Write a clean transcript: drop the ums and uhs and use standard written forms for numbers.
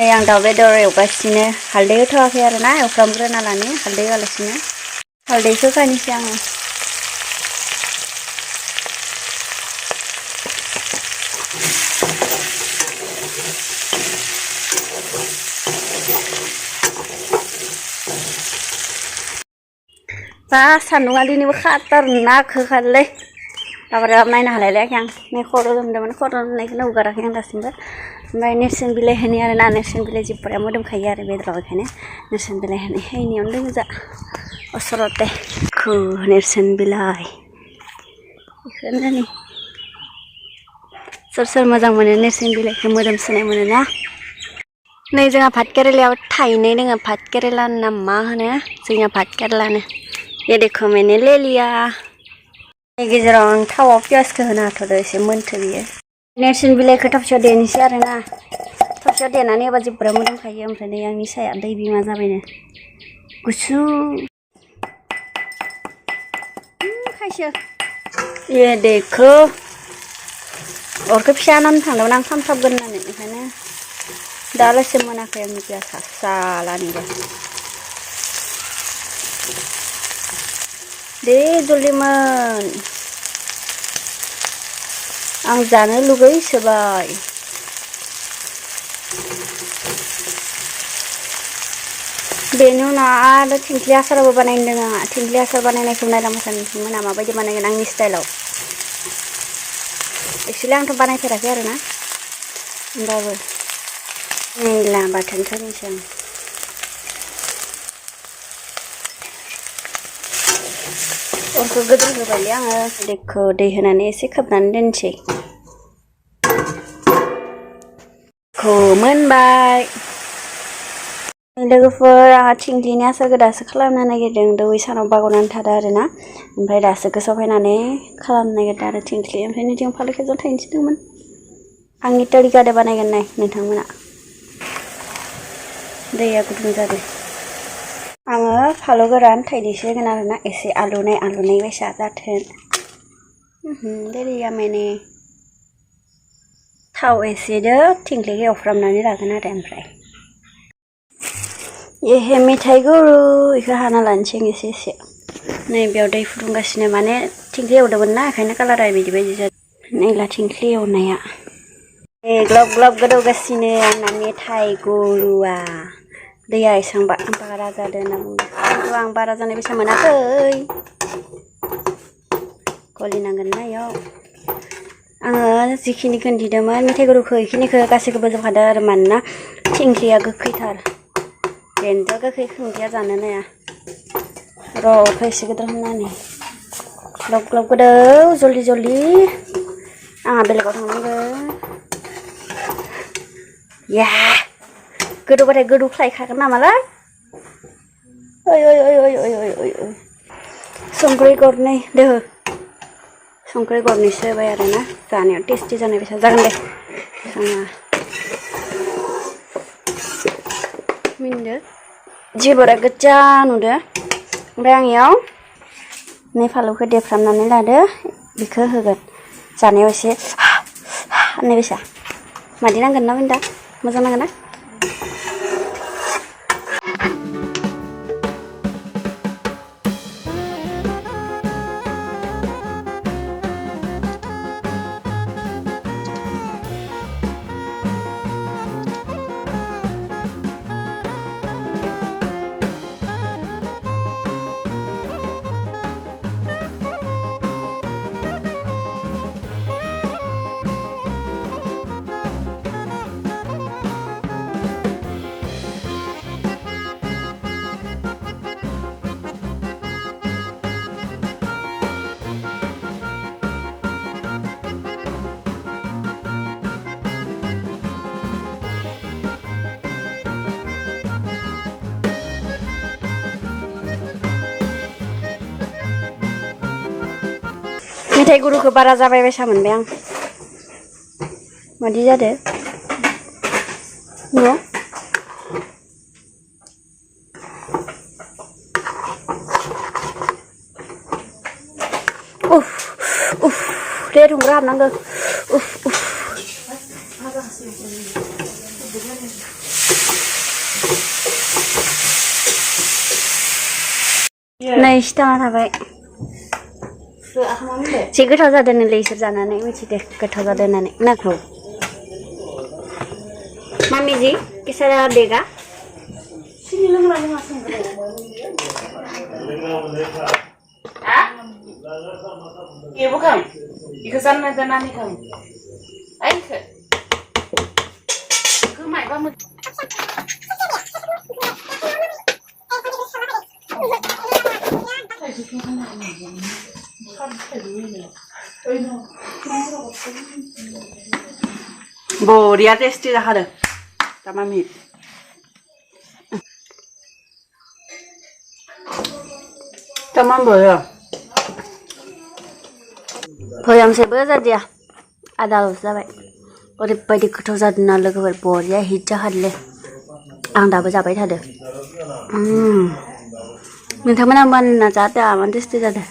Yang daw बेदर एवगासिनो हालदै होथ'वाखै आरो ना एवफ्रामग्रोना लानि हालदै होआलासिनो हालदैखौ होखानोसै आङो बा सान्दुङा दिनैबो खाथार नाखोखालै बाब्राब नायनो हालायलायाखै आं नै खर' लोमदोंमोन खर' लोमनायखौनो हगाराखै आं दासिमबो ओमफ्राय नेरसोन बिलाइ होनि आरो ना नेरसोन बिलाइ जिबफोरा मोदोमखायो आरो बेदराव बेखायनो नेरसोन बिलाइ होनाय हैनियावनो दोङो जा असरते खौ नेरसोन बिलाइ बेखौनो नै सोर सोर मोजां मोनो नेरसोन बिलाइखौ मोदोमसोनाय मोनो ना नै जोंहा भात केरेलायाव थाइनै दोङो भात केरेला ना मा होनो जोंनिया भात केरेलानो ये देखो मैंने ले लिया गेजेराव आं थावाव पियासखौ होना हाथ'दो एसे मोनथो बियो नेरसोन बिलाइखौ थबसेयाव देनोसै आरो ना थबसेयाव देनानै एबा जिब्रा मोदोमखायो ओमफ्राय नै आंनि साया दै बिमा जाबायनो गुसु खायसो ये देखो अरखौ फिसा होनानै थांदोंमोन आं खामथाबगोन होननानै ओंखायनो दालासे मोनाखै आंनि पियासा सालानिबो दे जल्दिमोन आं जानो लुगैसोबाय बेनि उनाव आरो थिंख्लि आसारबो बानायनो दोङो आंहा थिंख्लि आसार बानायनायखौ नायलांबाय नोंथांमोना माबायदि बानायगोन आंनि स्टाइलाव एक्चुअलि आंथ' बानायफेराखै आरो ना होमबाबो नैला बाथोन होनोसै आं अरखौ गोदौ होबायलै आङो दैखौ दै होनानै एसे खोबनानै दोनसै मोनबाय लोगोफोर आंहा थिंख्लिनि आसारखौ दासो खालामनो नागिरदों दौै सानाव बागरनानै थादों आरो ना ओमफ्राय दासो गोसोआव फैनानै खालामनो नागिरदों आरो थिंख्लि ओमफ्राय नैथिं फालौ खेबजां थायनोसैदोंमोन आंनि तरिकादो बानायगोन नाय नोंथांमोना दैया गुदुं जादों आङो फालौ गोरान थाइनैसो होगोन आरो ना एसे आलौनाय बायसा जाथों दैया माने थाव एसेदो थिंख्लिखौ एवफ्रामनानै लागोन आरो ओमफ्राय ये मेथाइ गुरु बेखौ हाना लानोसै एसे एसे नै बेयाव दै फुदुंगासिनो माने थिंख्लि एवदोंमोन ना ओंखायनो कालारा बिदि बायदि जादों नैला थिंख्लि एवनाया ग्लब ग्लब गोदौगासिनो आंना मेथाइ गुरुआ दैया एसां बारा जादों होनना बुंदों खिन्थु आं बारा जानाय बायसा मोनाखै गलिनांगोन ना इयाव आङो जिखिनिखौ दिदोंमोन मेथाइ गुरुखौ बेखिनिखौ गासैखौबो जोबखादों आरो मानोना थिंख्लिया गोखैथार बेनोथ' गोखै खुंगिया जानो नाया र' अरखौ एसे गिदिर होनानै ग्लब ग्लब गोदौ जल्दि जल्दि आंहा बेलेगाव थांनांगौ या गोदौबाथाय गोदौख्लायखागोन नामालै ओइ ओइ ओइ ओइ ओइ ओइ ओइ ओइ संख्रि गरनै दोहो संख्रि गरनैसो होबाय आरो ना जानायाव टेस्टि जानाय बायसा जागोन दे मिनदो जिबरा गोजा नुदो ओमफ्राय आं इयाव नै फालौखौ देफ्रामनानै लादो बेखौ होगोन जानायाव एसे होननाय बायसा मादि नांगोन ना मिनदा मोजां नांगोन ना मेथाइ गुरुखौ बारा जाबाय बायसा मोनबाय आं मादि जादो न' उफ उफ दे दुंग्रा हाबनांगौ उफ उफ नैसो थांना थाबाय जि गोथाव जादों नोंलै इसोर जानानै मिथिदो गोथाव जादों होननानै नाखौ मामि जी कैसा रहा देगा ये bukan, ikan sana dan nani kamu. Ayo ke, ke mai kamu. Boria testi dah ada, tamami. Tamam boya. भयामसेबो जादिया आदाल'सो जाबाय ओरैबायदि गोथाव जादों ना लोगोफोर बरिया हिट जाखादोलै आं दाबो जाबाय थादों नोंथांमोना मानना जादों आमान टेस्टि जादों